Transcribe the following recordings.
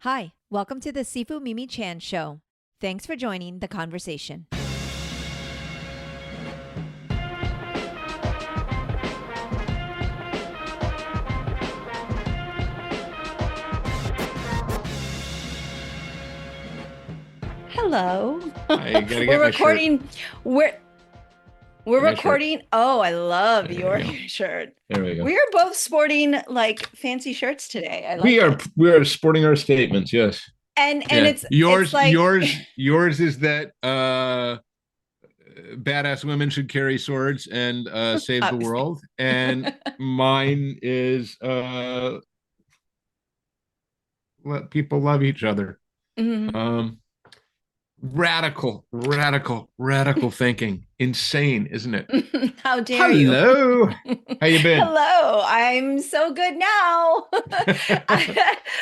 Hi, welcome to the Sifu Mimi Chan Show. Thanks for joining the conversation. Hello. I gotta get We're my shirt. recording. We're My recording. Oh, I love There your we go. shirt. There we go. We are both sporting like fancy shirts today. I like we are it. we are sporting our statements. Yes. And Yeah. it's Yours like yours is that badass women should carry swords and save the world, and mine is let people love each other. Mhm. Radical thinking. Insane, isn't it? How dare you? Hello. How you been? Hello, I'm so good now.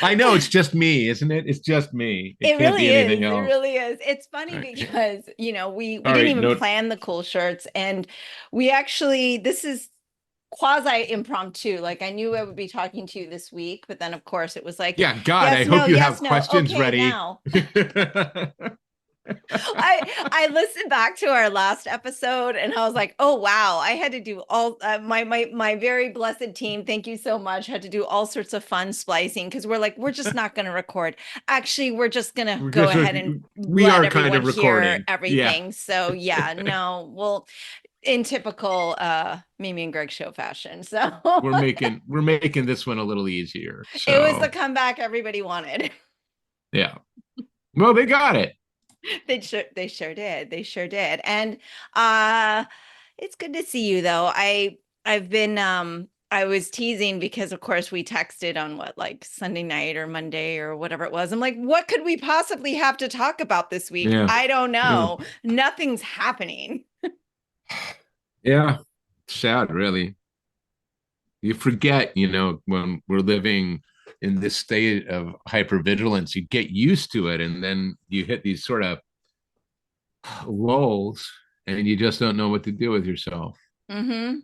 I know it's just me, isn't it? It's just me. It can't be Really anything is. It else. really is. It's funny All right. because, we All didn't right. even No. plan the cool shirts, and we actually, this is quasi impromptu. Like I knew I would be talking to you this week, but then of course it was like, Yeah. God, I yes, no, hope you have yes, no. questions Okay, ready. now. I listened back to our last episode and I was like, oh wow, I had to do all my very blessed team. Thank you so much. Had to do all sorts of fun splicing because we're just not going to record. Actually, we're just going to go ahead and We let are kind everyone of hear recording. Yeah. everything. So yeah, no, well, in typical Mimi and Greg show fashion. So we're making this one a little easier. it was the So comeback everybody wanted. yeah. Well, they got it. They sure did. They sure did. And it's good to see you though. I've been I was teasing because of course we texted on like Sunday night or Monday or whatever it was. I'm like, what could we possibly have to talk about this week? Yeah. I don't know. Nothing's happening. Yeah. Sad, really. You forget, when we're living in this state of hypervigilance, you get used to it, and then you hit these sort of lulls, and you just don't know what to do with yourself. Mm-hmm.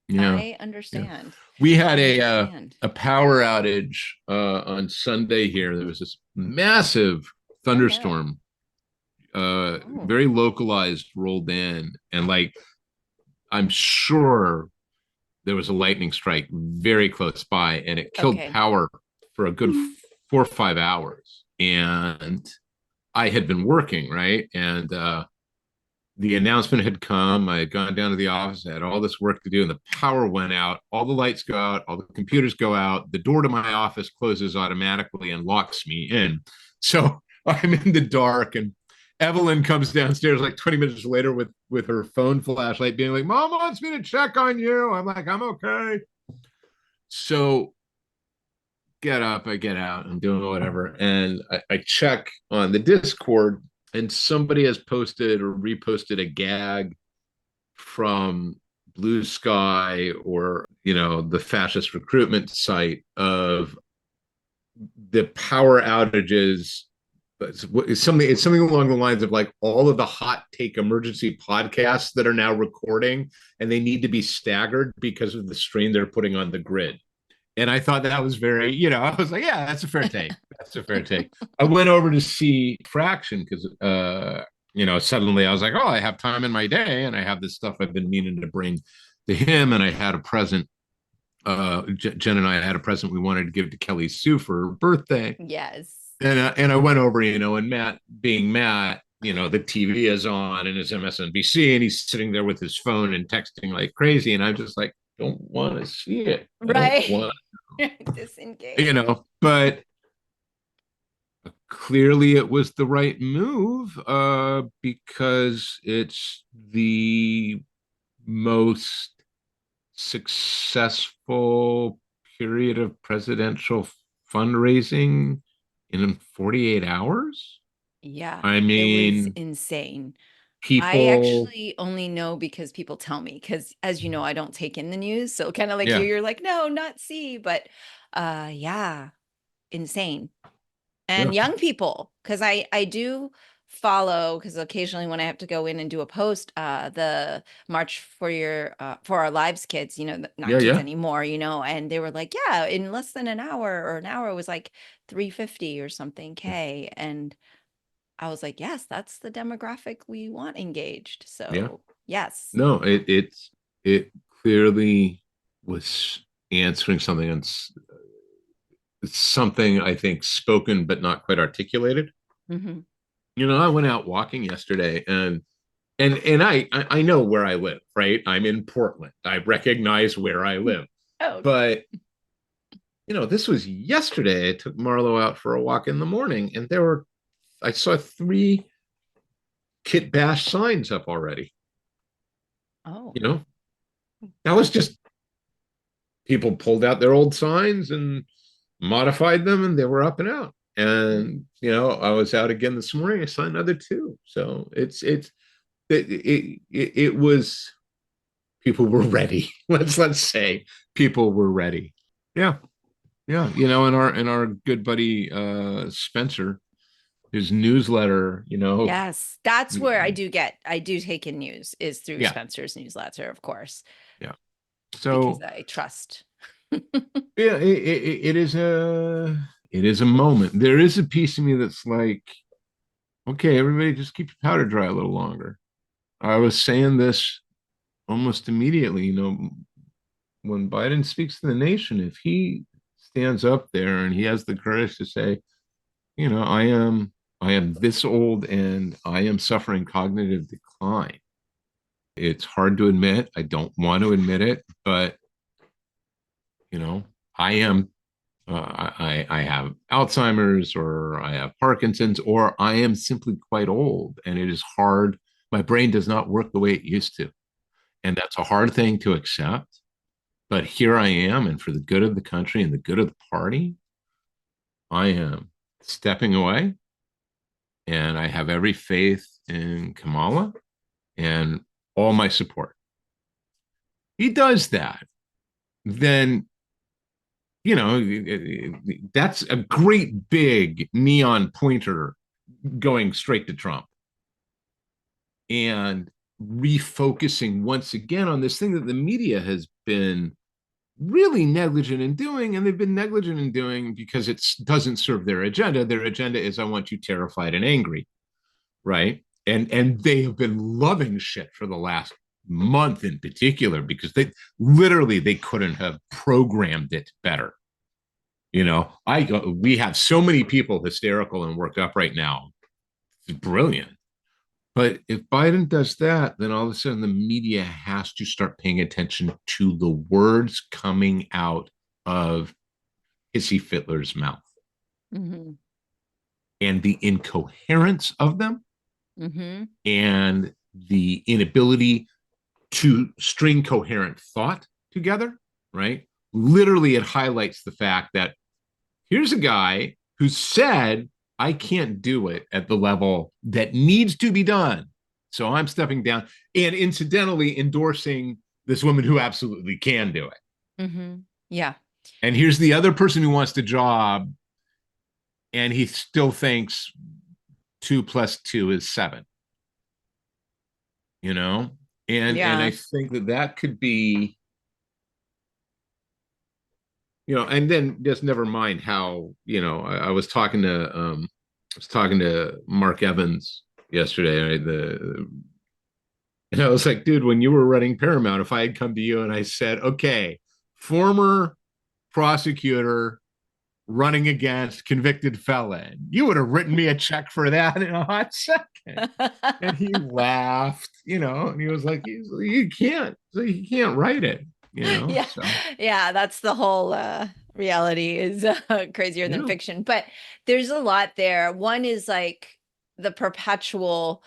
Yeah. I understand. We had I a power outage on Sunday here. There was this massive thunderstorm, very localized, rolled in, and like I'm sure there was a lightning strike very close by, and it killed power for a good 4 or 5 hours. And I had been working, right? And the announcement had come. I had gone down to the office. I had all this work to do, and the power went out. All the lights go out. All the computers go out. The door to my office closes automatically and locks me in. So I'm in the dark, and Evelyn comes downstairs like 20 minutes later with her phone flashlight, being like, "Mom wants me to check on you." I'm like, "I'm okay." So get up, I get out, I'm doing whatever, and I check on the Discord, and somebody has posted or reposted a gag from Blue Sky, or the fascist recruitment site, of the power outages. It's something along the lines of like all of the hot take emergency podcasts that are now recording, and they need to be staggered because of the strain they're putting on the grid. And I thought that was very, I was like, yeah, that's a fair take. That's a fair take. I went over to see Fraction because, suddenly I was like, oh, I have time in my day, and I have this stuff I've been meaning to bring to him. And I had a present. Jen and I had a present we wanted to give to Kelly Sue for her birthday. Yes. And I went over, and Matt, being Matt, the TV is on and it's MSNBC, and he's sitting there with his phone and texting like crazy. And I'm just like, don't want to see it. Right. I don't want Disengage. But clearly it was the right move, because it's the most successful period of presidential fundraising in 48 hours. Yeah. I mean, it was insane. people. I actually only know because people tell me, because as you know, I don't take in the news. So kind of like you're like, no, not see, but yeah, insane. And young people, because I do follow, because occasionally when I have to go in and do a post, the March for your for Our Lives kids, not Yeah, kids yeah, anymore, and they were like, yeah, in less than an hour or an hour, it was like 350 or something K. And I was like, yes, that's the demographic we want engaged. yeah. So yes. No, it clearly was answering something on something I think spoken but not quite articulated. Hmm. I went out walking yesterday, and I know where I live, right? I'm in Portland. I recognize where I live. Oh, okay. But this was yesterday. I took Marlo out for a walk in the morning, and I saw 3 Kit Bash signs up already. Oh. You know, that was just people pulled out their old signs and modified them, and they were up and out. And I was out again this morning. I saw another 2. So it was, people were ready. Let's say people were ready. Yeah, yeah. And our good buddy Spencer, his newsletter. Yes, that's where I do take in news is through Yeah, Spencer's newsletter, of course, yeah. because So I trust. yeah, it is a moment. There is a piece of me that's like, okay, everybody, just keep your powder dry a little longer. I was saying this almost immediately. When Biden speaks to the nation, if he stands up there and he has the courage to say, I am this old and I am suffering cognitive decline. It's hard to admit. I don't want to admit it, but I am. I have Alzheimer's, or I have Parkinson's, or I am simply quite old, and it is hard. My brain does not work the way it used to, and that's a hard thing to accept. But here I am, and for the good of the country and the good of the party, I am stepping away, and I have every faith in Kamala and all my support. He does that, then that's a great big neon pointer going straight to Trump and refocusing once again on this thing that the media has been really negligent in doing. And they've been negligent in doing because it doesn't serve their agenda. Their agenda is, I want you terrified and angry, right? And they have been loving shit for the last month in particular, because they couldn't have programmed it better. We have so many people hysterical and worked up right now. It's brilliant. But if Biden does that, then all of a sudden the media has to start paying attention to the words coming out of Hissy Fitler's mouth, Hmm. and the incoherence of them, Hmm. and the inability to string coherent thought together, right? Literally, it highlights the fact that here's a guy who said, I can't do it at the level that needs to be done. So I'm stepping down, and incidentally endorsing this woman who absolutely can do it. Hmm. Yeah. And here's the other person who wants the job, and he still thinks 2 + 2 is 7. And I Yeah. think that could be, and then just never mind how, I was talking to Mark Evans yesterday, right? And I was like, dude, when you were running Paramount, if I had come to you and I said, okay, former prosecutor running against convicted felon, you would have written me a check for that in a hot second. And he laughed, and he was like, you can't write it, Yeah. so Yeah, that's the whole reality is crazier than yeah. fiction. But there's a lot there. One is like the perpetual,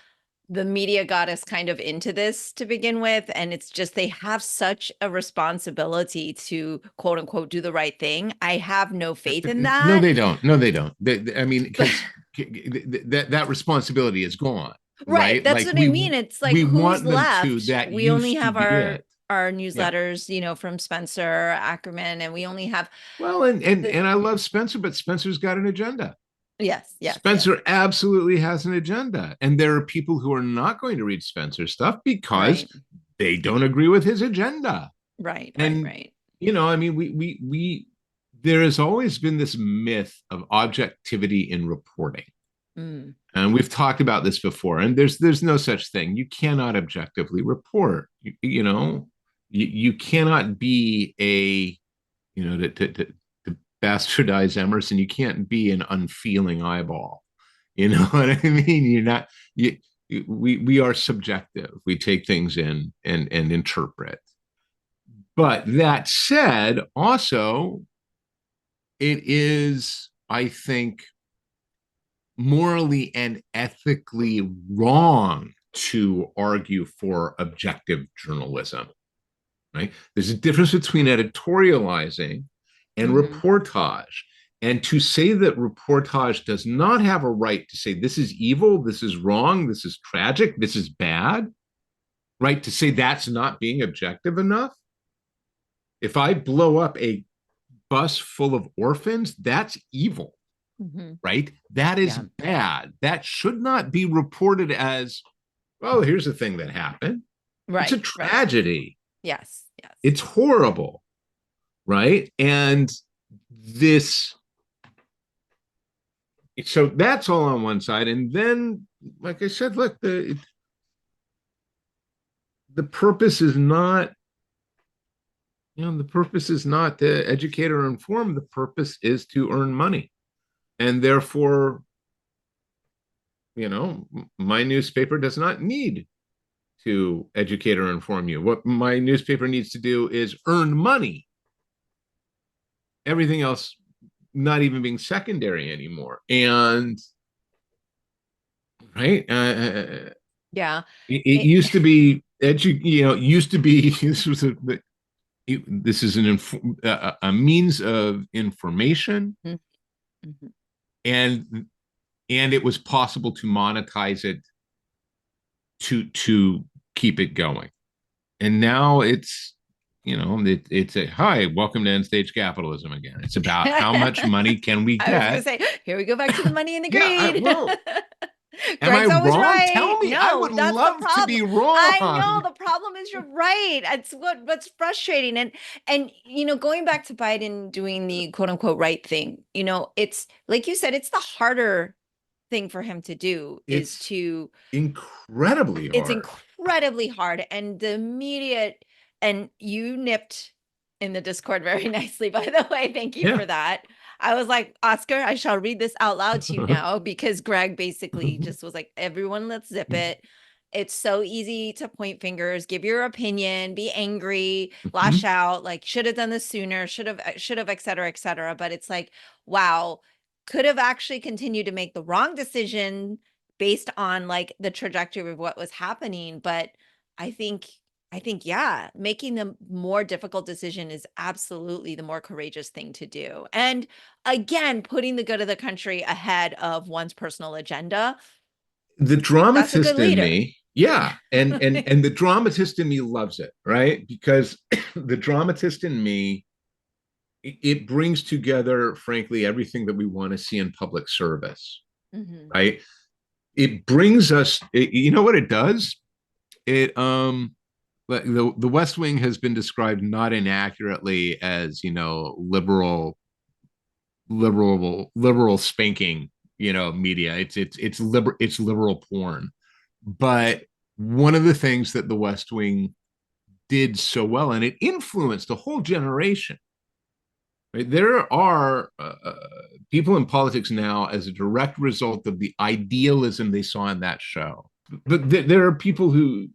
the media got us kind of into this to begin with. And it's just they have such a responsibility to quote unquote do the right thing. I have no faith in No, that. they don't. No, they don't. I mean, because that responsibility is gone, Right. right? That's Like what I mean. It's like we who's want them to. left? That We only used to have be it. our Yeah. newsletters, from Spencer Ackerman, and we only have Well, and the I love Spencer, but Spencer's got an agenda. Yes, yes, yes. Spencer absolutely has an agenda. And there are people who are not going to read Spencer's stuff because Right, they don't agree with his agenda. right, right, And, right. I mean, there has always been this myth of objectivity in reporting. Mm, And we've talked about this before, and there's no such thing. You cannot objectively report. You cannot be a, to bastardize Emerson, you can't be an unfeeling eyeball. You know what I mean? You're not. You, we are subjective. We take things in and interpret. But that said, also, it is, I think, morally and ethically wrong to argue for objective journalism, right? There's a difference between editorializing and hmm reportage. And to say that reportage does not have a right to say this is evil, this is wrong, this is tragic, this is bad, right? To say that's not being objective enough. If I blow up a bus full of orphans, that's evil, hmm right? That is Yeah. bad. That should not be reported as, oh, here's the thing that happened. It's a Right, right. tragedy. Yes, yes. It's horrible, right? And this, so that's all on one side. And then, like I said, look, the purpose is not, the purpose is not to educate or inform. The purpose is to earn money. And therefore, my newspaper does not need to educate or inform you. What my newspaper needs to do is earn money. Everything else not even being secondary anymore. And right, Yeah. it It, used to be used to be this is a means of information, Mhm, mhm. and it was possible to monetize it to keep it going. And now it's a hi, welcome to end stage capitalism again. It's about how much money can we I was gonna get. say, here we go back to the money and the Yeah, greed. well, am I Greg's always wrong? right. Tell me. I No, would that's the love to problem. be I know wrong. the problem is you're right. It's what's frustrating. And going back to Biden doing the quote unquote right thing, it's like you said, it's the harder thing for him to do is It's to incredibly it's hard. incredibly hard. And the immediate, and you nipped in the Discord very nicely, by the way. Thank you Yeah. for that. I was like, Oscar, I shall read this out loud to you now because Greg basically just was like, everyone, let's zip it. It's so easy to point fingers, give your opinion, be angry, lash out, like should have done this sooner, should have, et cetera, et cetera. But it's like, wow, could have actually continued to make the wrong decision based on like the trajectory of what was happening. But I think yeah, making the more difficult decision is absolutely the more courageous thing to do. And again, putting the good of the country ahead of one's personal agenda, The that's a good dramatist in leader. me, yeah, and the dramatist in me loves it, right? Because the dramatist in me, it brings together, frankly, everything that we want to see in public service, Mhm. right? It brings us, you know what it does? It the West Wing has been described not inaccurately as liberal spanking media. It's liberal porn. But one of the things that the West Wing did so well, and it influenced a whole generation, right? There are people in politics now as a direct result of the idealism they saw in that show. But there are people who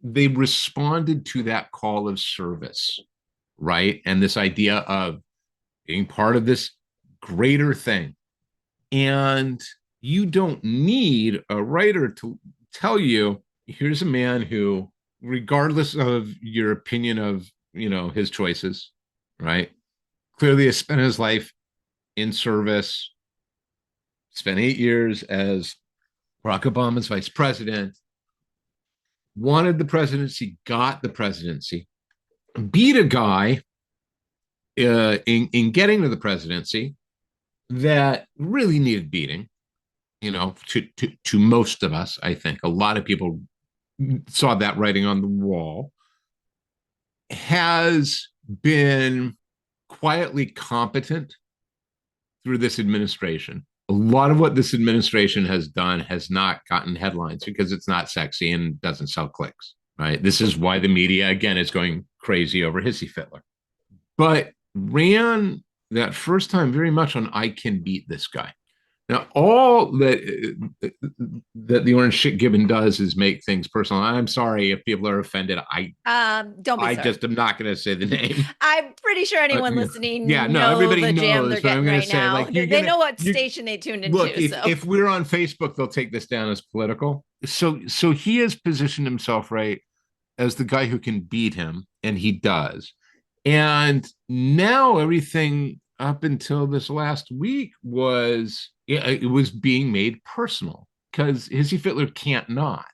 they responded to that call of service, right? And this idea of being part of this greater thing. And you don't need a writer to tell you, here's a man who, regardless of your opinion of, his choices, right? Clearly has spent his life in service, spent 8 years as Barack Obama's vice president, wanted the presidency, got the presidency, beat a guy in getting to the presidency, that really needed beating, to most of us, I think. A lot of people saw that writing on the wall, has been quietly competent through this administration. A lot of what this administration has done has not gotten headlines because it's not sexy and doesn't sell clicks, right? This is why the media, again, is going crazy over Hissy Fitler. But ran that first time very much on I can beat this guy. Now, all that the orange shit gibbon does is make things personal. I'm sorry if people are offended. Don't be I sorry. just am not going to say the name. I'm pretty sure anyone listening everybody the jam knows, they're but I'm getting going right to say, now. like, They know what station they tuned into. Look, if we're on Facebook, they'll take this down as political. So he has positioned himself right as the guy who can beat him, and he does. And now everything up until this last week it was being made personal because Hissy Fitler can't not.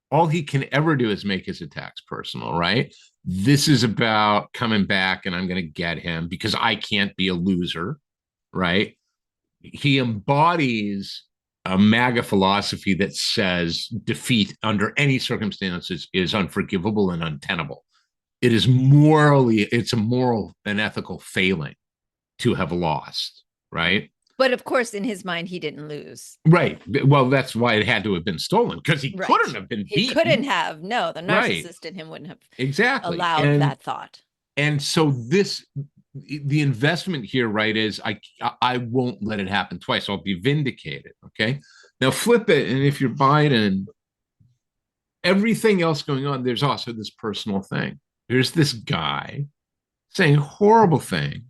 All he can ever do is make his attacks personal, right? This is about coming back and I'm going to get him because I can't be a loser, right? He embodies a MAGA philosophy that says defeat under any circumstances is unforgivable and untenable. It's a moral and ethical failing to have lost, right? But of course, in his mind, he didn't lose. Right. Well, that's why it had to have been stolen because he couldn't have been beaten. He couldn't have. No, the narcissist in him wouldn't have allowed that thought. And so the investment here, right, is I won't let it happen twice. I'll be vindicated. Okay. Now flip it. And if you're Biden, everything else going on, there's also this personal thing. There's this guy saying horrible things,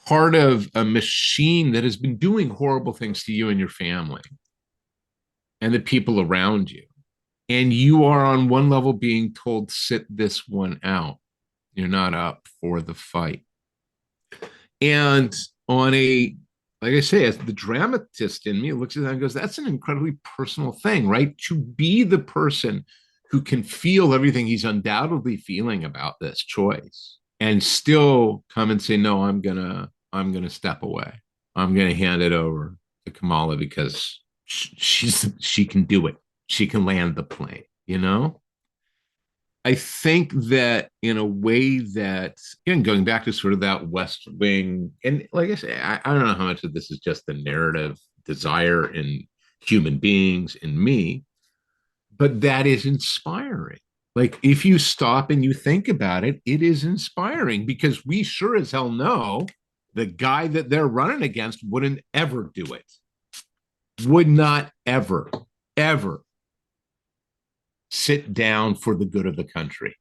part of a machine that has been doing horrible things to you and your family and the people around you. And you are on one level being told, sit this one out. You're not up for the fight. And like I say, as the dramatist in me looks at that and goes, that's an incredibly personal thing, right? To be the person who can feel everything he's undoubtedly feeling about this choice and still come and say, no, I'm gonna step away. I'm gonna hand it over to Kamala because she can do it. She can land the plane, I think that in a way that, again, going back to sort of that West Wing, and like I say, I don't know how much of this is just the narrative desire in human beings, in me, but that is inspiring. Like, if you stop and you think about it, it is inspiring because we sure as hell know the guy that they're running against wouldn't ever do it. Would not ever, ever sit down for the good of the country.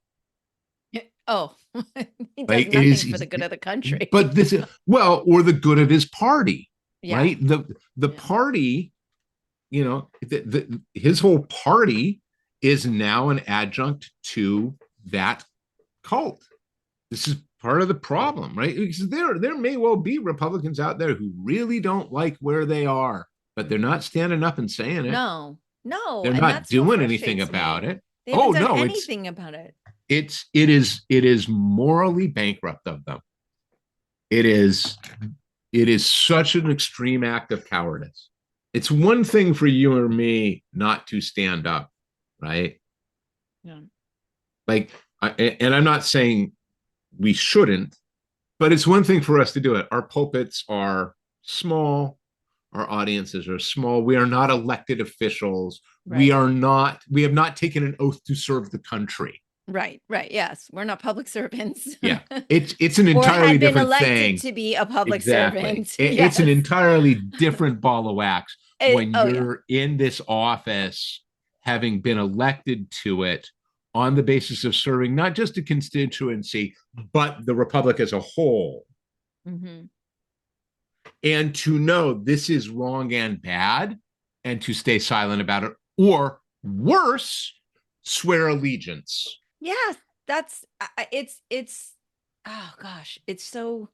Oh, he does nothing for the good of the country. But or the good of his party, right? The party, his whole party is now an adjunct to that cult. This is part of the problem, right? Because there may well be Republicans out there who really don't like where they are, but they're not standing up and saying it. No, they're not doing anything about it. They haven't done anything about it. It is morally bankrupt of them. It is such an extreme act of cowardice. It's one thing for you or me not to stand up, right? Yeah. And I'm not saying we shouldn't, but it's one thing for us to do it. Our pulpits are small. Our audiences are small. We are not elected officials. Right. We have not taken an oath to serve the country. Right. Yes. We're not public servants. Yeah. It's an entirely different thing. To be a public servant. It's an entirely different ball of wax when you're in this office, having been elected to it on the basis of serving not just a constituency, but the republic as a whole. Mm-hmm. And to know this is wrong and bad, and to stay silent about it, or worse, swear allegiance. Yes, that's it's oh gosh, it's so.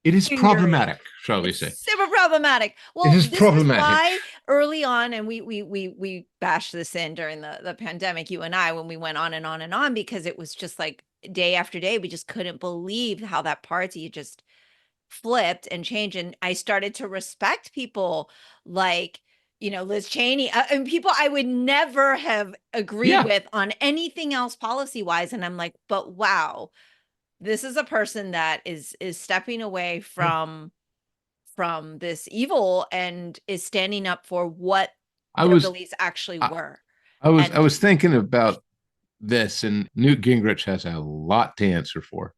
It is problematic, shall we say? Super problematic. Well, this is why early on, and we bashed this in during the pandemic, you and I, when we went on and on and on, because it was just like day after day, we just couldn't believe how that party just flipped and changed, and I started to respect people like, Liz Cheney, and people I would never have agreed Yeah. with on anything else policy wise. And I'm like, but wow, this is a person that is stepping away Yeah. from this evil and is standing up for what I their was beliefs actually I, were. I And was thinking about this, and Newt Gingrich has a lot to answer for.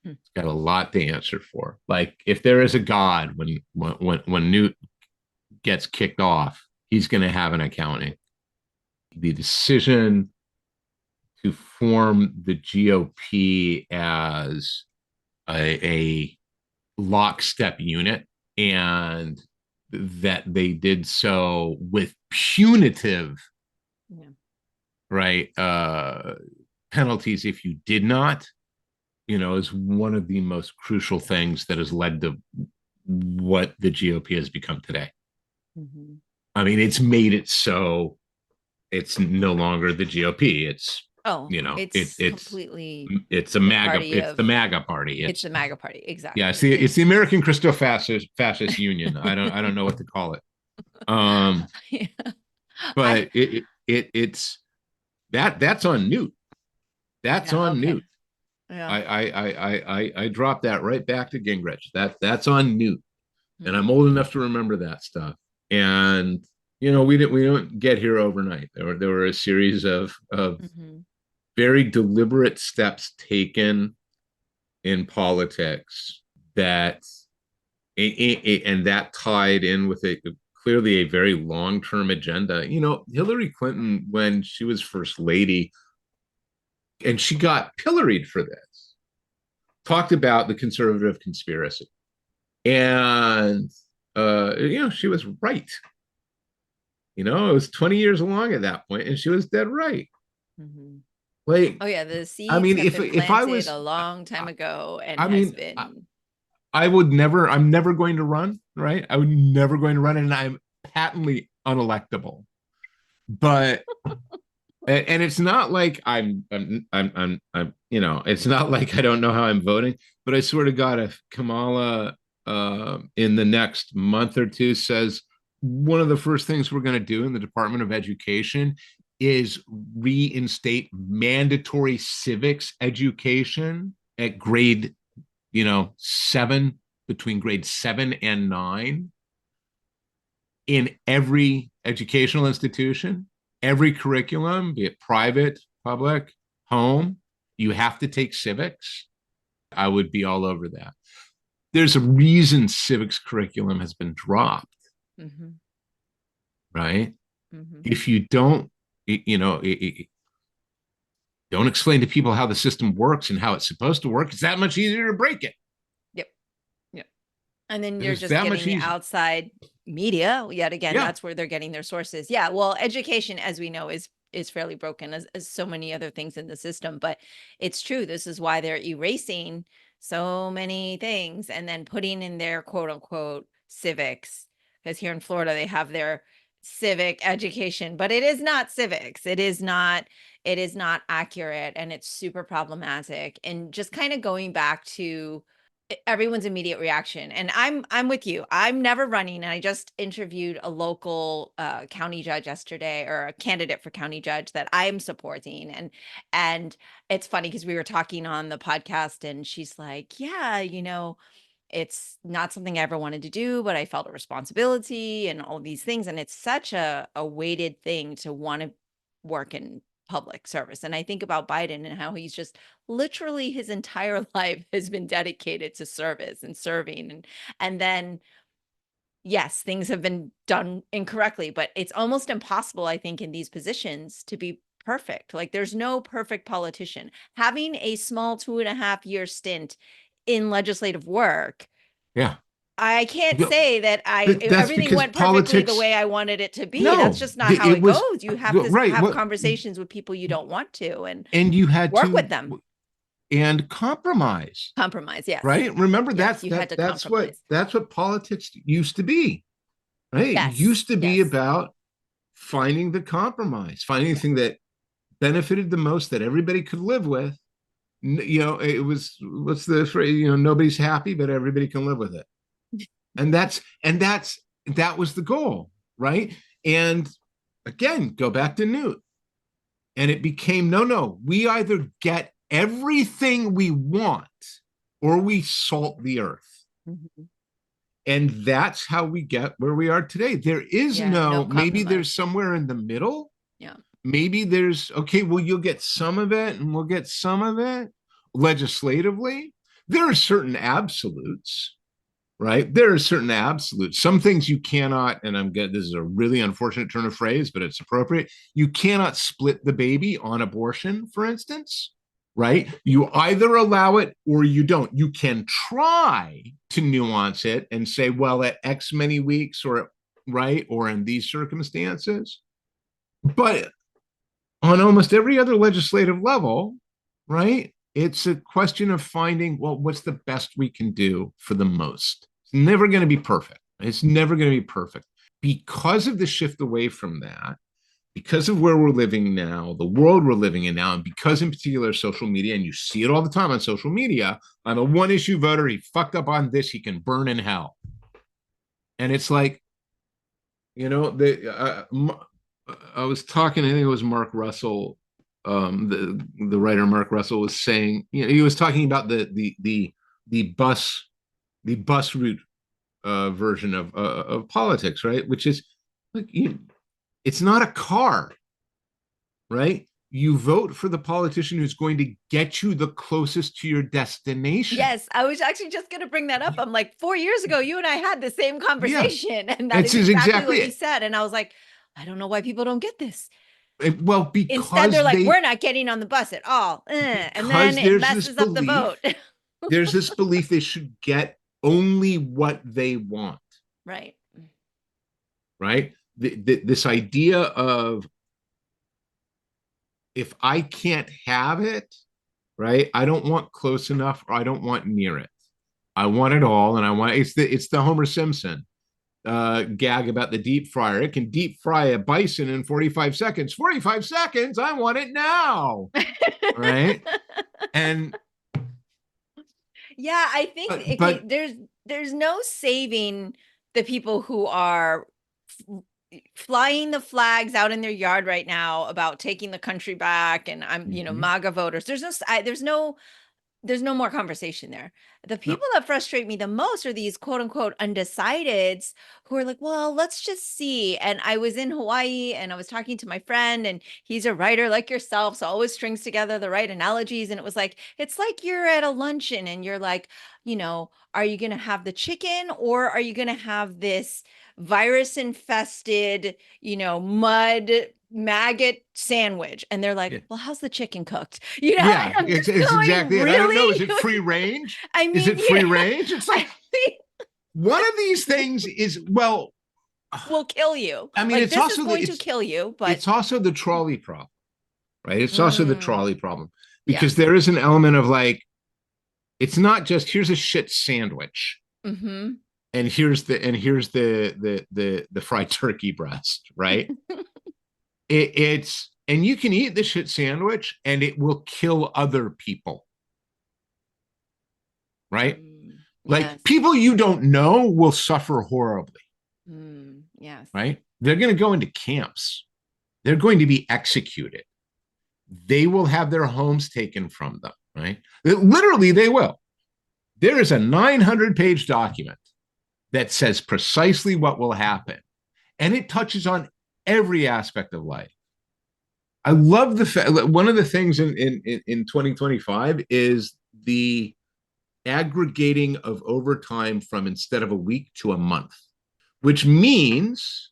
hmm, He's got a lot to answer for. Like, if there is a God, when Newt gets kicked off, he's going to have an accounting. The decision to form the GOP as a lockstep unit, and that they did so with punitive, yeah. right, penalties if you did not, is one of the most crucial things that has led to what the GOP has become today. Mm-hmm. I mean, it's made it so it's no longer the GOP. It's, Oh, it, it's completely it's a the MAGA. party It's of the MAGA party. it's the MAGA party. Yeah, Exactly. it's the American Christo Fascist Union. I don't know what to call it. Yeah. I But it's that's on Newt. That's yeah, on okay. Newt. Yeah. I dropped that right back to Gingrich. That's on Newt, and I'm Mm-hmm. old enough to remember that stuff. And we don't get here overnight. There were a series of Mm-hmm. very deliberate steps taken in politics that and that tied in with clearly a very long-term agenda. Hillary Clinton, when she was first lady, and she got pilloried for this, talked about the conservative conspiracy. And she was right. It was 20 years along at that point, and she was dead right. Mm-hmm. Like, Oh yeah, the I seeds mean, have if been if I planted was, a long time ago and I has mean, been I would never. I'm never going to run. Right? I would never going to run, and I'm patently unelectable. But and it's not like I'm it's not like I don't know how I'm voting, but I swear to God, if Kamala in the next month or two says one of the first things we're going to do in the Department of Education is reinstate mandatory civics education at grade 7, between grade 7 and 9, in every educational institution, every curriculum, be it private, public, home, you have to take civics. I would be all over that. There's a reason civics curriculum has been dropped, mm-hmm. right? Mm-hmm. If you don't, don't explain to people how the system works and how it's supposed to work, it's that much easier to break it. Yep. Yep. And then you're It's just that getting much the easier. outside media. Yet again, Yeah. that's where they're getting their sources. Yeah. Well, education, as we know, is fairly broken as so many other things in the system. But it's true. This is why they're erasing so many things and then putting in their quote unquote civics. Because here in Florida, they have their civic education, but it is not civics. It is not accurate, and it's super problematic. And just kind of going back to everyone's immediate reaction, and I'm with you. I'm never running, and I just interviewed a local county judge yesterday, or a candidate for county judge that I'm supporting. And it's funny because we were talking on the podcast, and she's like, yeah, it's not something I ever wanted to do, but I felt a responsibility and all these things. And it's such a weighted thing to want to work in public service. And I think about Biden and how he's just literally his entire life has been dedicated to service and serving. And then yes, things have been done incorrectly, but it's almost impossible, I think, in these positions to be perfect. Like there's no perfect politician. Having a small 2.5 year stint in legislative work, Yeah. I can't say that That's everything because went perfectly the politics. way I wanted it to be. That's No, just not how it it was goes. You have to right. have What conversations with people you don't want to and and you had work with to them. and compromise, Compromise. Yes. right? Remember Yes, you had to compromise. that's what politics used to be, right? It Yes. used to be Yes. about finding the compromise, finding the thing that benefited the most, that everybody could live with, it was, what's the phrase, nobody's happy, but everybody can live with it. And that was the goal, right? And again, go back to Newt. And it became, no, we either get everything we want or we salt the earth. Mhm. And that's how we get where we are today. There is Yeah, no maybe compromise. there's somewhere in the middle. Yeah. Maybe there's, okay, well, you'll get some of it and we'll get some of it legislatively. There are certain absolutes, right? There are certain absolutes. Some things you cannot, and this is a really unfortunate turn of phrase, but it's appropriate. You cannot split the baby on abortion, for instance, right? You either allow it or you don't. You can try to nuance it and say, well, at X many weeks, or right, or in these circumstances. But on almost every other legislative level, right, it's a question of finding, well, what's the best we can do for the most. It's never going to be perfect. It's never going to be perfect because of the shift away from that, because of where we're living now, the world we're living in now, and because in particular social media, and you see it all the time on social media, I'm a one issue voter. He fucked up on this. He can burn in hell. And it's like, I was talking, I think it was Mark Russell, the writer Mark Russell was saying, he was talking about the bus route version of politics, right? Which is, like, it's not a car, right? You vote for the politician who's going to get you the closest to your destination. Yes, I was actually just going to bring that up. I'm like, 4 years ago, you and I had the same conversation, and that is exactly what you said. And I was like, I don't know why people don't get this. Well, because instead they're like, we're not getting on the bus at all, and then it messes up the vote. There's this belief they should get only what they want. Right. This idea of, if I can't have it, right, I don't want close enough, or I don't want near it. I want it all, and I want it's the Homer Simpson gag about the deep fryer. It can deep fry a bison in 45 seconds. 45 seconds, I want it now. Right? And yeah, I think there's no saving the people who are flying the flags out in their yard right now about taking the country back, and I'm MAGA voters. There's no more conversation there. The people that frustrate me the most are these quote unquote undecideds who are like, well, let's just see. And I was in Hawaii and I was talking to my friend, and he's a writer like yourself, so always strings together the right analogies. And it was like, it's like you're at a luncheon and you're like, are you going to have the chicken, or are you going to have this virus infested, mud maggot sandwich? And they're like, well, how's the chicken cooked? Yeah, it's exactly it. Really? I don't know. Is it free range? I mean, is it free range? It's like, one of these things is, well, will kill you. I mean, it's this also is going to kill you, but it's also the trolley problem, right? It's also the trolley problem, because there is an element of, like, it's not just, here's a shit sandwich, and here's the fried turkey breast, right? It's, and you can eat the shit sandwich and it will kill other people, right? Like, people you don't know will suffer horribly. Yes. Right? They're going to go into camps. They're going to be executed. They will have their homes taken from them, right? Literally, they will. There is a 900-page document that says precisely what will happen, and it touches on every aspect of life. I love the fact, one of the things in 2025 is the aggregating of overtime from, instead of a week, to a month, which means,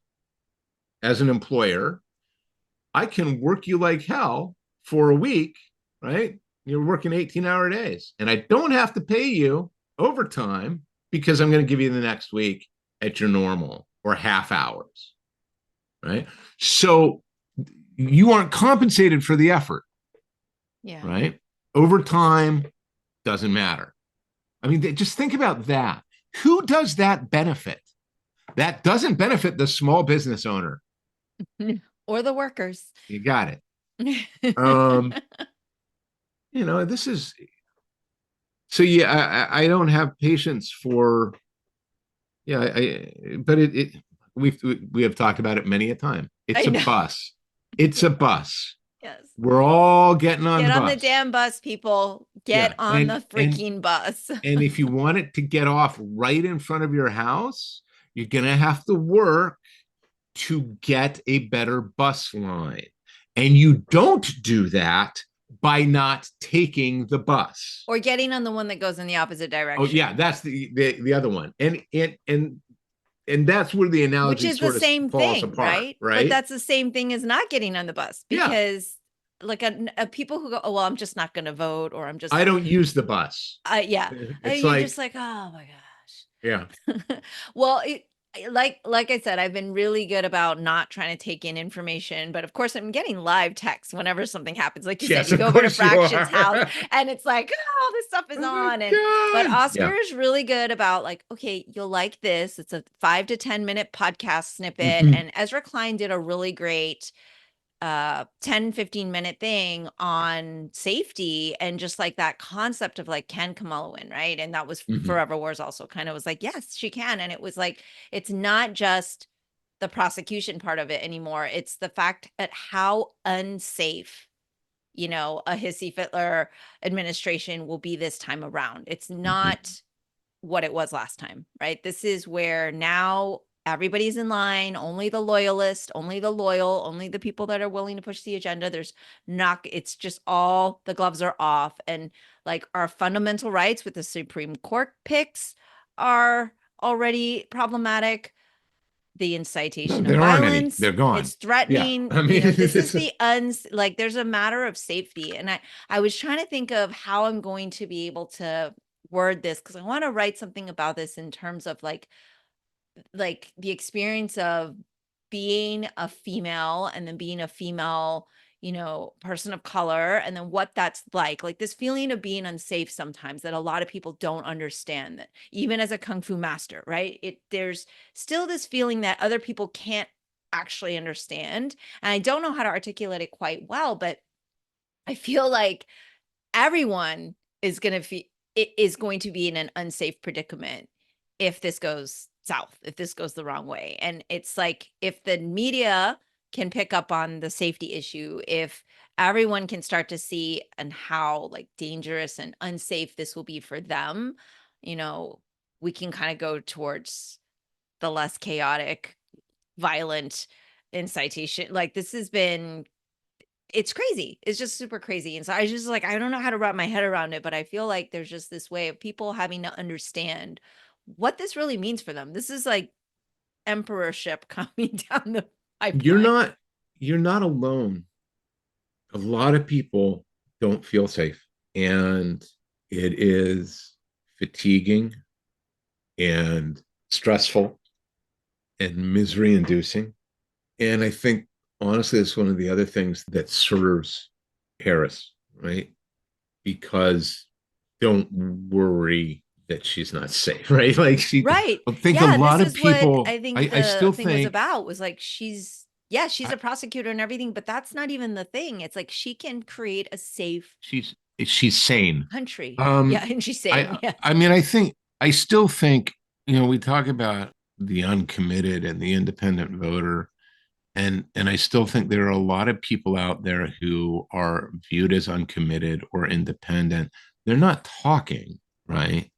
as an employer, I can work you like hell for a week, right? You're working 18-hour days, and I don't have to pay you overtime, because I'm going to give you the next week at your normal or half hours, right? So you aren't compensated for the effort, right? Overtime doesn't matter. I mean, just think about that. Who does that benefit? That doesn't benefit the small business owner or the workers. You got it. this is so. Yeah, I don't have patience for. Yeah, but we have talked about it many a time. It's I a know. bus. It's a bus. Yes. We're all getting on Get the on the bus. damn bus, people. Get Yeah, on and the freaking bus. and if you want it to get off right in front of your house, you're gonna have to work to get a better bus line. And you don't do that by not taking the bus. Or getting on the one that goes in the opposite Oh direction. yeah, that's the other one. And that's where the Which analogy is the sort of same falls thing, apart, right? But right? that's the same thing as not getting on the bus Yeah. because like a people who go, oh, well, I'm just not going to vote or I'm just, I don't use the bus. yeah. It's You're just like, like, oh my yeah. gosh. Well, like I said, I've been really good about not trying to take in information, but of course I'm getting live texts whenever something happens. Like you said, Yes, you of go over to course you Fraction's house are. and it's like, oh, this stuff is Oh my on. But God. Oscar Yeah. is really good about like, okay, you'll like this. It's a 5 to 10 minute podcast snippet. Mhm. And Ezra Klein did a really great 10-15 minute thing on safety and just like that concept of like, can Kamala win, right? And that was Mhm. Forever Wars also kind of was like, yes, she can. And it was like, it's not just the prosecution part of it anymore. It's the fact at how unsafe, a hissy Fitler administration will be this time around. It's Mhm. not what it was last time, right? This is where now everybody's in line, only the loyalist, only the loyal, only the people that are willing to push the agenda. There's not, it's just all the gloves are off. And like our fundamental rights with the Supreme Court picks are already problematic. The No, incitation of there aren't any. violence, They're gone. it's Yeah. threatening, I mean, this is it's the like there's a matter of safety. And I was trying to think of how I'm going to be able to word this because I want to write something about this in terms of like the experience of being a female and then being a female, person of color, and then what that's like this feeling of being unsafe sometimes that a lot of people don't understand, that even as a kung fu master, right? There's still this feeling that other people can't actually understand. And I don't know how to articulate it quite well, but I feel like everyone is going to is going to be in an unsafe predicament if this goes south, if this goes the wrong way. And it's like if the media can pick up on the safety issue, if everyone can start to see and how like dangerous and unsafe this will be for them, we can kind of go towards the less chaotic, violent incitation. Like this has been, it's crazy. It's just super crazy. And so I just like, I don't know how to wrap my head around it, but I feel like there's just this way of people having to understand what this really means for them. This is like emperorship coming down the you're pipeline. not you're not alone. A lot of people don't feel safe, and it is fatiguing and stressful and misery inducing. And I think honestly, it's one of the other things that serves Harris, right? Because don't worry that she's not safe, right? Like Right. I think a Yeah. This lot of is what people, I think I the still thing was think, about was like, yeah, she's I, a prosecutor and everything, but that's not even the thing. It's like she can create a safe she's sane. country. Yeah. Um, And she's saying, yeah. I mean, I still think, we talk about the uncommitted and the independent voter, and I still think there are a lot of people out there who are viewed as uncommitted or independent. They're not talking, right?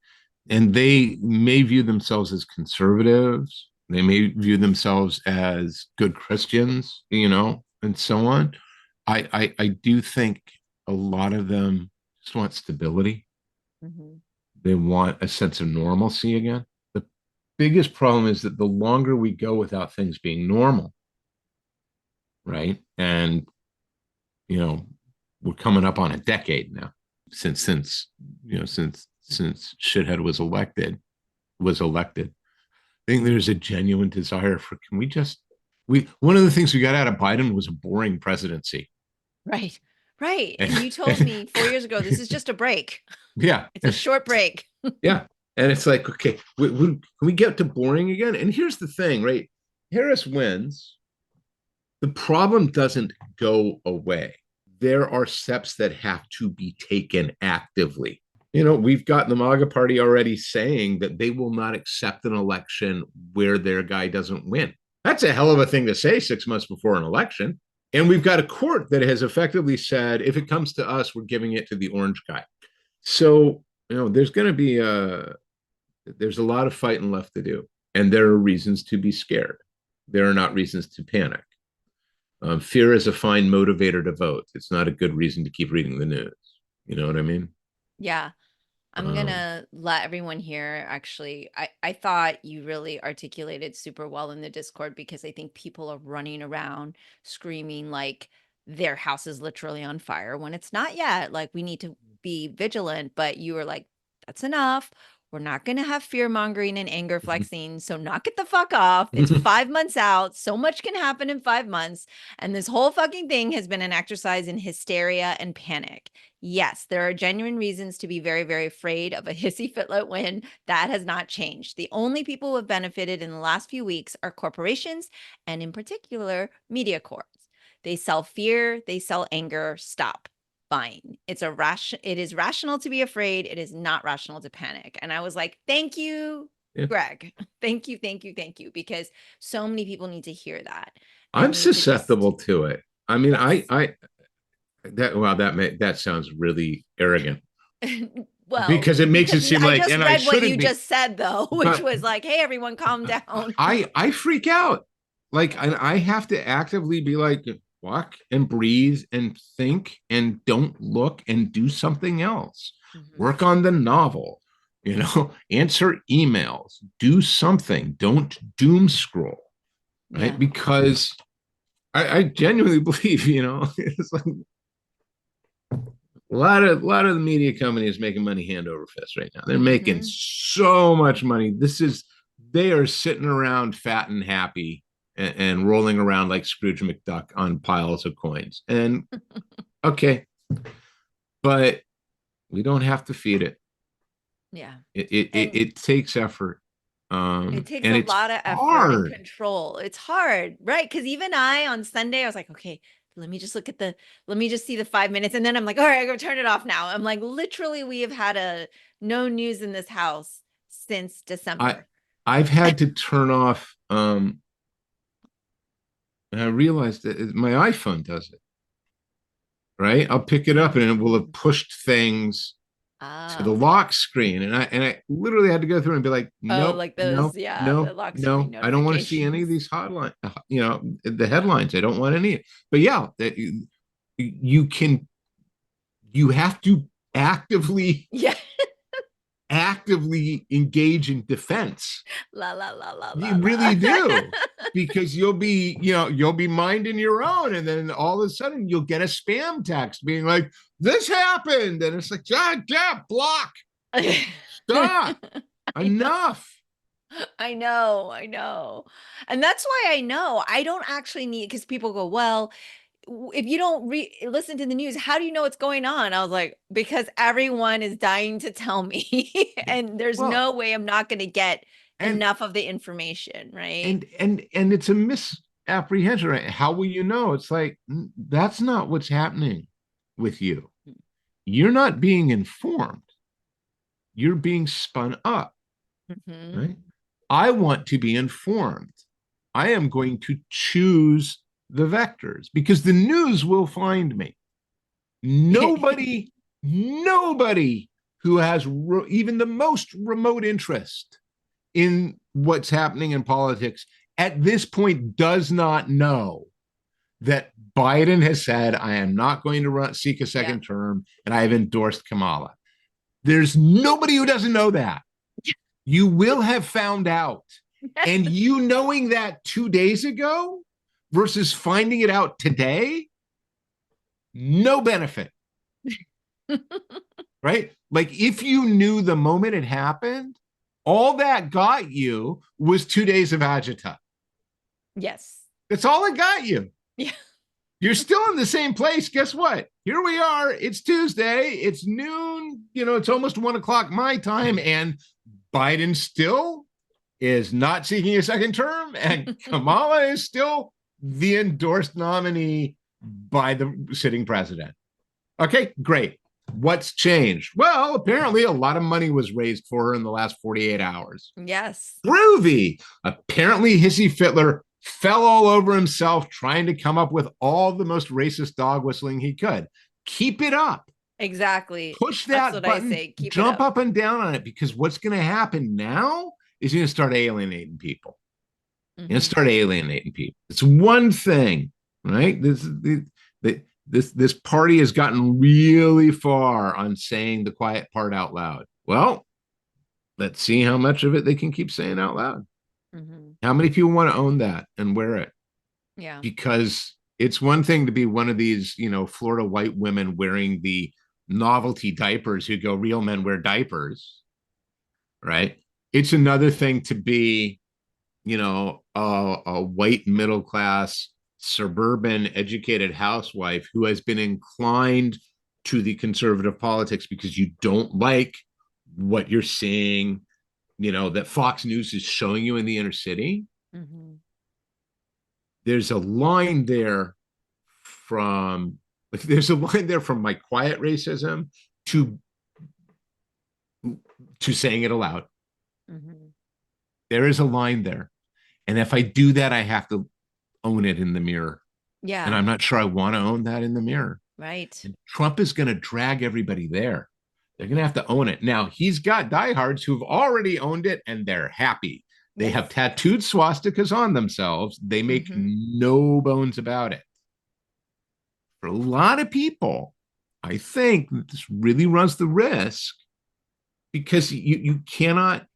And they may view themselves as conservatives. They may view themselves as good Christians, and so on. I do think a lot of them just want stability. Mhm. They want a sense of normalcy again. The biggest problem is that the longer we go without things being normal, right? And you know, we're coming up on a decade now since shithead was elected. I think there's a genuine desire for, can we just, we one of the things we got out of Biden was a boring presidency. Right. Right. And, And you told me 4 years ago, this is just a break. yeah. It's a short break. Yeah. And it's like, okay, can we get to boring again? And here's the thing, right? Harris wins. The problem doesn't go away. there are steps that have to be taken actively. You know, we've gotten the MAGA party already saying that they will not accept an election where their guy doesn't win. That's a hell of a thing to say 6 months before an election. And we've got a court that has effectively said, if it comes to us, we're giving it to the orange guy. So, you know, there's a lot of fighting left to do. And there are reasons to be scared. There are not reasons to panic. Fear is a fine motivator to vote. It's not a good reason to keep reading the news. You know what I mean? Yeah. I'm gonna let everyone hear. Actually, I thought you really articulated super well in the Discord, because I think people are running around screaming like their house is literally on fire when it's not yet. Like, we need to be vigilant, but you were like, that's enough. We're not gonna have fear mongering and anger flexing. So knock it the fuck off. It's 5 months out. So much can happen in 5 months. And this whole fucking thing has been an exercise in hysteria and panic. Yes, there are genuine reasons to be very, very afraid of a hissy fitlet win. That has not changed. The only people who have benefited in the last few weeks are corporations, and in particular, media corps. They sell fear, they sell anger. Stop buying. It is rational to be afraid. It is not rational to panic. And I was like, thank you, Yeah. Greg. Thank you, thank you, thank you, because so many people need to hear that. I'm susceptible to it. I mean, yes. That sounds really arrogant. Well, because it makes it seem like, and I what you just said though, which was like, hey, everyone, calm down. I freak out. Like, I have to actively be like, walk and breathe and think and don't look and do something else. Work on the novel, you know, answer emails, do something. Don't doom scroll, right? Yeah. Because I genuinely believe, you know, it's like a lot of the media companies making money hand over fist right now. They're making so much money. They are sitting around fat and happy and rolling around like Scrooge McDuck on piles of coins. And okay, but we don't have to feed it. Yeah, it takes effort. It takes a lot of effort and control. It's hard, right? Because even on Sunday, I was like, okay, let me just see the 5 minutes. And then I'm like, all right, I gotta turn it off now. I'm like, literally, we have had no news in this house since December. I've had to turn off. And I realized that my iPhone does it. Right? I'll pick it up and it will have pushed things to the lock screen. And I literally had to go through and be like, nope, like those, the lock screen I don't want to see any of these hotline, you know, the headlines. I don't want any. But yeah, that you have to actively actively engage in defense. You really do. Because you'll be minding your own, and then all of a sudden you'll get a spam text being like, this happened, and it's like, block, stop, enough. I know. And that's why I know I don't actually need, because people go, well, if you don't listen to the news, how do you know what's going on? I was like, because everyone is dying to tell me. And there's no way I'm not going to get enough of the information, right? And it's a misapprehension, right? How will you know? It's like, that's not what's happening with you. You're not being informed. You're being spun up, right? I want to be informed. I am going to choose the vectors because the news will find me. Nobody who has even the most remote interest in what's happening in politics at this point does not know that Biden has said, I am not going to seek a second term, and I have endorsed Kamala. There's nobody who doesn't know that. You will have found out. And you knowing that 2 days ago versus finding it out today, no benefit. Right? Like, if you knew the moment it happened, all that got you was 2 days of agita. Yes. That's all it got you. Yeah. You're still in the same place. Guess what? Here we are. It's Tuesday. It's noon. You know, it's almost 1 o'clock my time. And Biden still is not seeking a second term. And Kamala is still the endorsed nominee by the sitting president. Okay, great. What's changed? Well, apparently a lot of money was raised for her in the last 48 hours. Yes. Groovy. Apparently, Hissy Fitler fell all over himself trying to come up with all the most racist dog whistling he could. Keep it up. Exactly. Push That's that what I button, say. Keep it jump up. up and down on it, because what's going to happen now is you're going to start alienating people. You're going to Mm-hmm. start alienating people. It's one thing, right? This party has gotten really far on saying the quiet part out loud. Well, let's see how much of it they can keep saying out loud. Mm-hmm. How many people want to own that and wear it? Yeah. Because it's one thing to be one of these, Florida white women wearing the novelty diapers who go, real men wear diapers, right? It's another thing to be, a white middle class suburban educated housewife who has been inclined to the conservative politics because you don't like what you're seeing, that Fox News is showing you in the inner city. Mm-hmm. There's a line there from my quiet racism to saying it aloud. Mm-hmm. There is a line there. And if I do that, I have to own it in the mirror. And Yeah. I'm not sure I want to own that in the mirror. Right. And Trump is going to drag everybody there. They're going to have to own it. Now, he's got diehards who've already owned it and they're happy. They Yes. have tattooed swastikas on themselves. They make Mm-hmm. no bones about it. For a lot of people, I think that this really runs the risk because you cannot,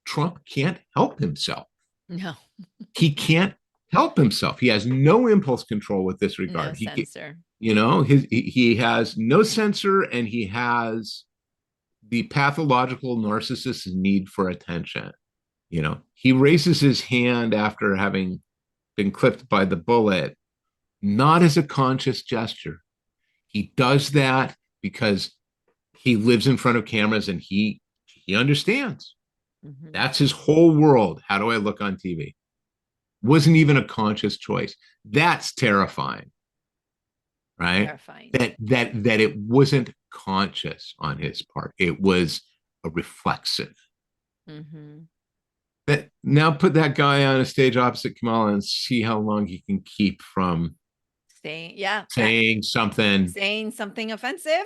Trump can't help himself. No. He can't help himself. He has no impulse control with this No regard. censor. He has no censor, and he has the pathological narcissist's need for attention. He raises his hand after having been clipped by the bullet, not as a conscious gesture. He does that because he lives in front of cameras and he understands. Mm-hmm. That's his whole world. How do I look on TV? Wasn't even a conscious choice. That's terrifying, right? Terrifying. That it wasn't conscious on his part. It was a reflexive. Mm-hmm. That now put that guy on a stage opposite Kamala and see how long he can keep from saying something offensive.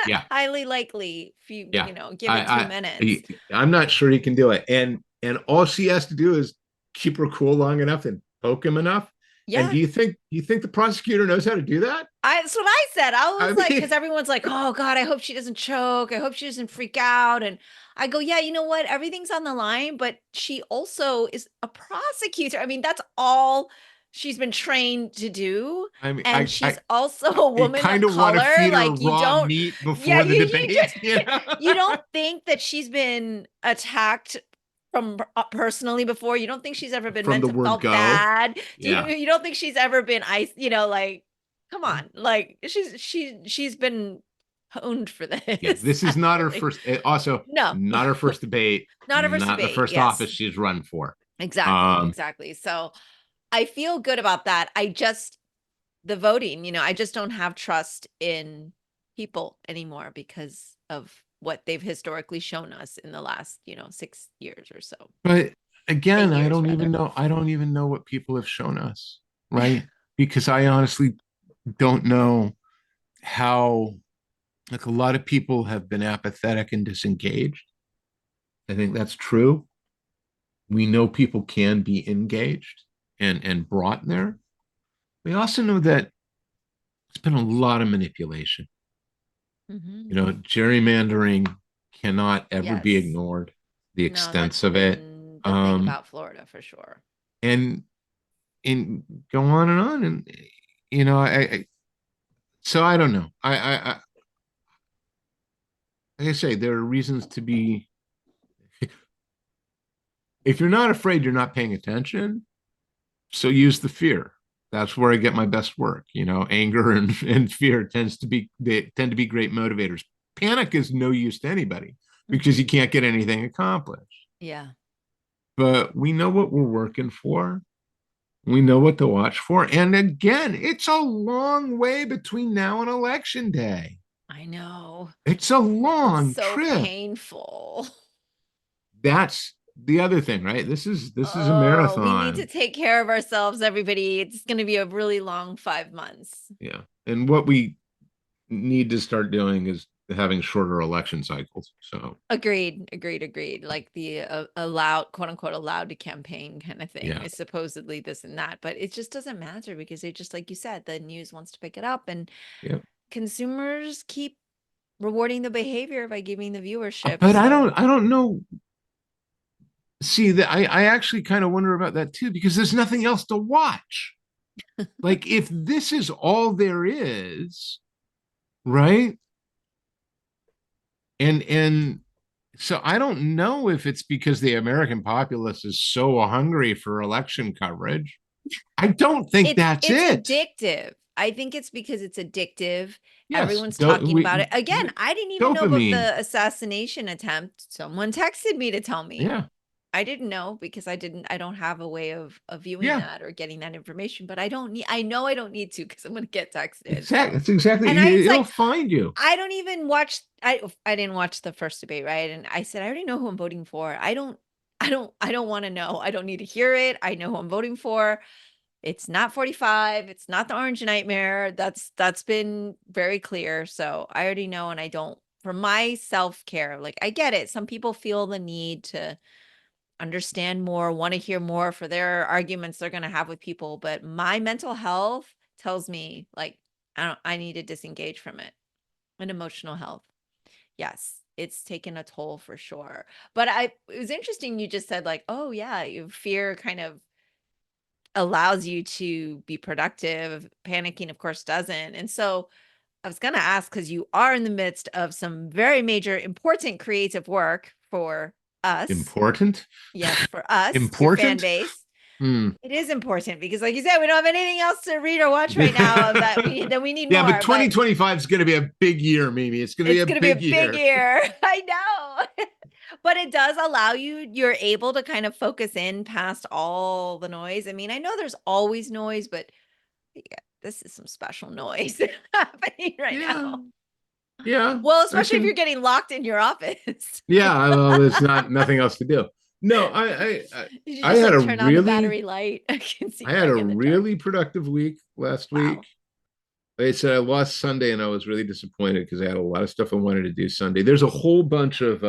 Yeah, Highly likely. If you, yeah. give it 2 minutes. I'm not sure he can do it. And all she has to do is keep her cool long enough and poke him enough. And Yeah. do you think the prosecutor knows how to do that? That's what I said. I was like, mean, because everyone's like, oh God, I hope she doesn't choke. I hope she doesn't freak out. And I go, yeah, you know what? Everything's on the line, but she also is a prosecutor. I mean, that's all she's been trained to do. I mean, And she's also a I woman kind of of want to color. feed her Like you raw don't, meat yeah, before the debate. you don't think that she's been attacked from personally before. You don't think she's ever been From the word felt go. bad. Yeah. You don't think she's ever been like, come on, like she's been honed for this. Yeah, this is not her first. Also, No, not her first debate. not her first Not the debate. first Yes, office she's run for. exactly. So I feel good about that. The voting, I just don't have trust in people anymore because of what they've historically shown us in the last, 6 years or so. But again, 8 I years, don't rather. even know. I don't even know what people have shown us, right? Because I honestly don't know how. Like, a lot of people have been apathetic and disengaged. I think that's true. We know people can be engaged and brought there. We also know that it's been a lot of manipulation. Mm-hmm. Gerrymandering cannot ever be Yes. ignored, the No, extent that's of it. been the thing about Florida for sure. And go on and on. And so I don't know. Like I say, there are reasons to be. If you're not afraid, you're not paying attention. So use the fear. That's where I get my best work. Anger and fear they tend to be great motivators. Panic is no use to anybody because you can't get anything accomplished. Yeah. But we know what we're working for. We know what to watch for. And again, it's a long way between now and election day. I know. It's a It's long so trip. painful. That's the other thing, right? This is a Oh, we need to marathon. take care of ourselves, everybody. It's going to be a really long 5 months. Yeah. And what we need to start doing is having shorter election cycles. So, Agreed, agreed, agreed. Like the allowed, quote unquote, allowed to campaign kind of thing yeah. is supposedly this and that, but it just doesn't matter because they just, like you said, the news wants to pick it up and Yeah. consumers keep rewarding the behavior by giving the viewership. But So I don't know. See that I actually kind of wonder about that too, because there's nothing else to watch. Like if this is all there is, right? And so I don't know if it's because the American populace is so hungry for election coverage. I don't think that's it's it. addictive. I think it's because it's addictive. Yes, Everyone's talking about we it. Again, I didn't even know about dopamine. the assassination attempt. Someone texted me to tell me. Yeah, I didn't know because I don't have a way of viewing yeah, that or getting that information, but I know I don't need to because I'm gonna get texted. exactly. That's exactly. And it's It'll like, find you. I don't even watch, I didn't watch the first debate, right? And I said, I already know who I'm voting for. I don't want to know. I don't need to hear it. I know who I'm voting for. It's not 45. It's not the orange nightmare. That's been very clear. So I already know, and I don't, for my self-care, like I get it. Some people feel the need to understand more, want to hear more for their arguments they're going to have with people, but my mental health tells me like I need to disengage from it. And emotional health. Yes, it's taken a toll for sure. But it was interesting you just said like, "Oh yeah, your fear kind of allows you to be productive. Panicking of course doesn't." And so I was going to ask cuz you are in the midst of some very major important creative work for us. Important. Yes, for us, your fan Important. base. Hmm. It is important because like you said, we don't have anything else to read or watch right now that we need Yeah, but more, but 2025 is going to be a big year, Mimi. It's going to be it's a going to be a big big year. year. I know. But it does allow you're able to kind of focus in past all the noise. I mean, I know there's always noise, but yeah, this is some special noise happening right Yeah, now. yeah. Well, I especially if you're can. getting locked in your office. Yeah, well, there's not nothing else to do. No, You should I just had like a turn on the really battery light. I can see I had a back in the dark. really productive week last week. Wow. They said I lost Sunday, and I was really disappointed because I had a lot of stuff I wanted to do Sunday. There's a whole bunch of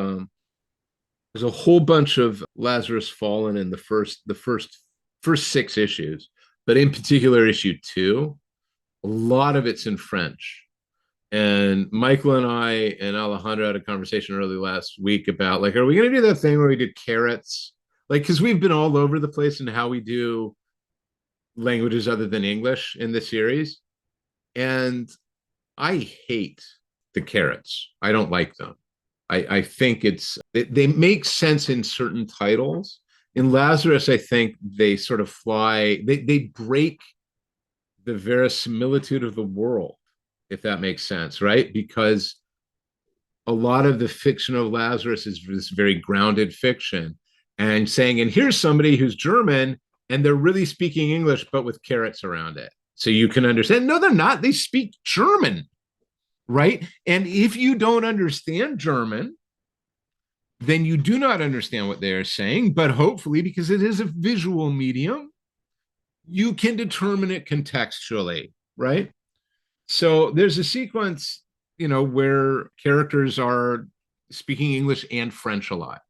Lazarus Fallen in the first six issues, but in particular issue two, a lot of it's in French. And Michael and I and Alejandro had a conversation early last week about like, are we going to do that thing where we do carrots? Like, because we've been all over the place in how we do languages other than English in this series. And I hate the carrots. I don't like them. I think they make sense in certain titles. In Lazarus, I think they sort of they break the verisimilitude of the world, if that makes sense, right? Because a lot of the fiction of Lazarus is this very grounded fiction and saying, and here's somebody who's German and they're really speaking English, but with carrots around it. So you can understand. No, they're not. They speak German, right? And if you don't understand German, then you do not understand what they are saying. But hopefully, because it is a visual medium, you can determine it contextually, right? So there's a sequence, where characters are speaking English and French a lot.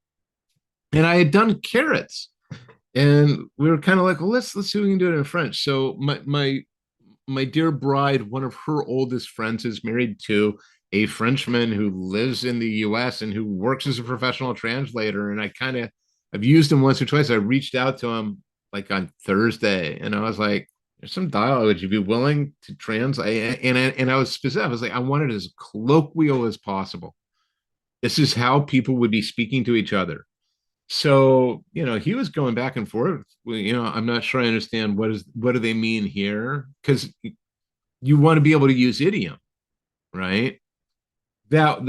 And I had done carrots. And we were kind of like, well, let's see if we can do it in French. So my dear bride, one of her oldest friends, is married to a Frenchman who lives in the US and who works as a professional translator. And I've used him once or twice. I reached out to him like on Thursday and I was like, there's some dialogue. Would you be willing to translate? And I was specific. I was like, I want it as colloquial as possible. This is how people would be speaking to each other. So, he was going back and forth. I'm not sure I understand what do they mean here? Because you want to be able to use idiom, right? That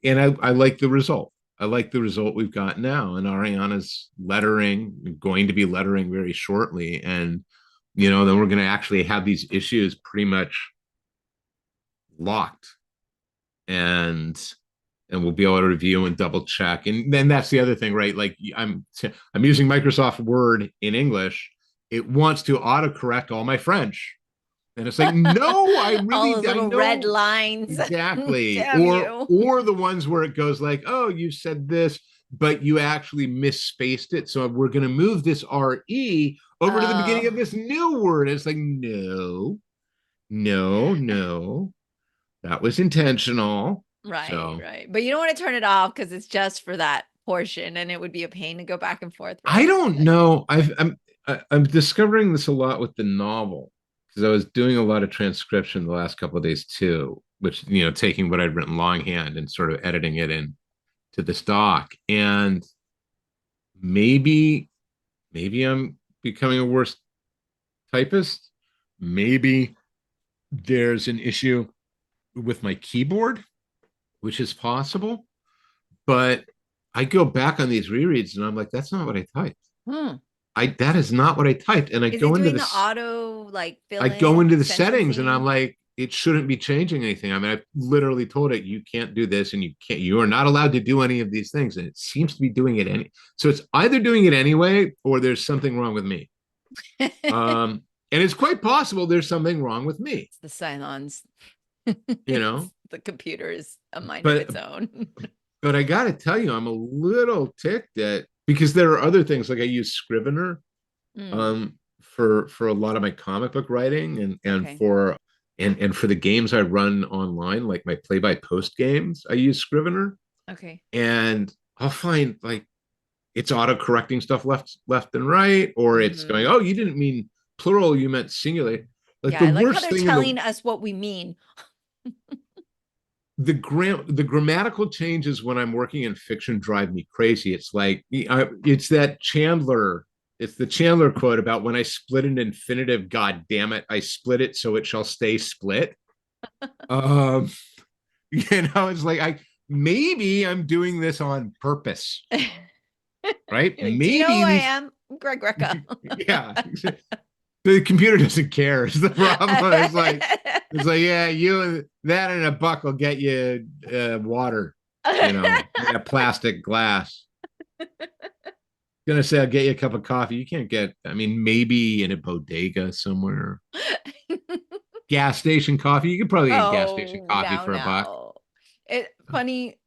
and I like the result. I like the result we've got now. And Ariana's going to be lettering very shortly. And then we're going to actually have these issues pretty much locked, and we'll be able to review and double check. And then that's the other thing, right? Like I'm using Microsoft Word in English. It wants to autocorrect all my French. And it's like, no, I All those I little know red lines. exactly. Damn you. Or the ones where it goes like, oh, you said this, but you actually misspaced it. So we're going to move this RE over to the beginning of this new word. It's like, no, that was intentional. Right, So, right. But you don't want to turn it off because it's just for that portion, and it would be a pain to go back and forth. I don't know. I'm discovering this a lot with the novel, because I was doing a lot of transcription the last couple of days too, which, taking what I'd written longhand and sort of editing it in to this doc. And maybe I'm becoming a worse typist. Maybe there's an issue with my keyboard, which is possible. But I go back on these rereads and I'm like, that's not what I typed. That is not what I typed. And I go into the auto like I go into the settings and I'm like, it shouldn't be changing anything. I mean, I literally told it, you can't do this, and you are not allowed to do any of these things. And it seems to be doing it so it's either doing it anyway, or there's something wrong with me. And it's quite possible there's something wrong with me. It's the Cylons. The computer is a mind of its own. But I got to tell you, I'm a little ticked at, because there are other things, like I use Scrivener for a lot of my comic book writing, and for the games I run online, like my play-by-post games, I use Scrivener. Okay. And I'll find like it's auto-correcting stuff left and right, or it's going, oh, you didn't mean plural, you meant singular. Like the worst thing, telling us what we mean. The grammatical changes when I'm working in fiction drive me crazy. It's like, it's the Chandler quote about, when I split an infinitive, God damn it, I split it so it shall stay split. It's like, maybe I'm doing this on purpose, right? Maybe I am Greg Rucka. Yeah. The computer doesn't care. Is the problem. It's like, yeah, you that and a buck will get you water, in a plastic glass. Gonna say I'll get you a cup of coffee. You can't get. I mean, maybe in a bodega somewhere. Gas station coffee. You could probably get gas station coffee for a buck. Funny,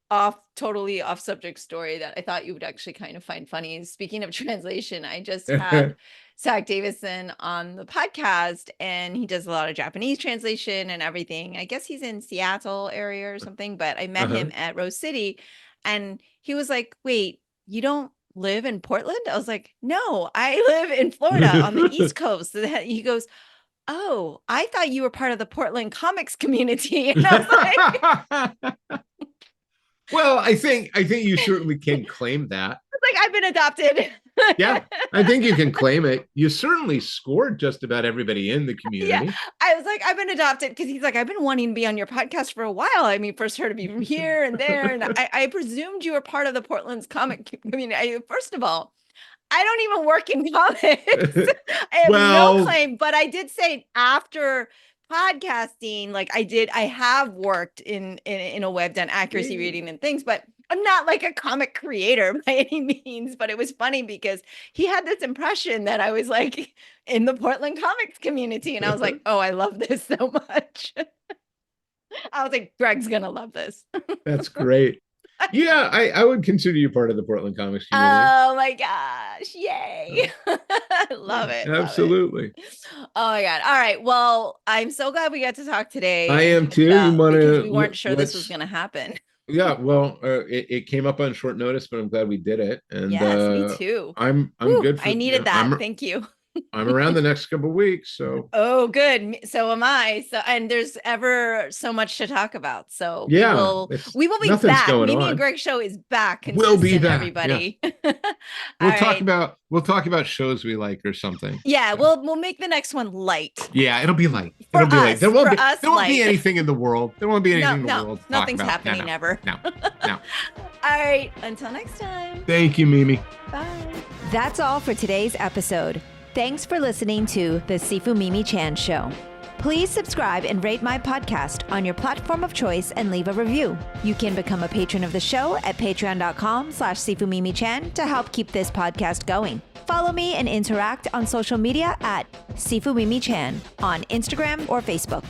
totally off subject story that I thought you would actually kind of find funny. Speaking of translation, I just had Zach Davison on the podcast, and he does a lot of Japanese translation and everything. I guess he's in Seattle area or something, but I met him at Rose City, and he was like, wait, you don't live in Portland? I was like, no, I live in Florida on the East Coast. He goes, oh, I thought you were part of the Portland comics community. And I was like, well, I think you certainly can claim that. Like, I've been adopted. Yeah, I think you can claim it. You certainly scored just about everybody in the community. Yeah, I was like, I've been adopted, because he's like, I've been wanting to be on your podcast for a while. I mean, first heard of you from here and there, and I presumed you were part of the Portland's comic community. First of all, I don't even work in comics. I have no claim, but I did say after podcasting, like I have worked in a web, done accuracy reading and things, but I'm not like a comic creator by any means. But it was funny because he had this impression that I was like in the Portland comics community, and I was like, oh, I love this so much. I was like, Greg's gonna love this. That's great. Yeah, I would consider you part of the Portland comics community. Oh my gosh, yay. Love it. Absolutely. Love it. Oh my God. All right. Well, I'm so glad we got to talk today. I am too. Because we weren't sure this was going to happen. Yeah, well, it came up on short notice, but I'm glad we did it. And yes, me too. I'm good for, I needed that. Thank you. I'm around the next couple of weeks, so. Oh, good. So am I. So, and there's ever so much to talk about. So yeah, we will be back. Mimi and Greg show is back. We'll be back, everybody. Yeah. We'll talk about shows we like or something. Yeah, we'll make the next one light. Yeah, it'll be light. It'll be light. There won't be anything in the world. There won't be anything in the world. Nothing's happening ever. No. All right. Until next time. Thank you, Mimi. Bye. That's all for today's episode. Thanks for listening to The Sifu Mimi Chan Show. Please subscribe and rate my podcast on your platform of choice and leave a review. You can become a patron of the show at patreon.com/SifuMimiChan to help keep this podcast going. Follow me and interact on social media at Sifu Mimi Chan on Instagram or Facebook.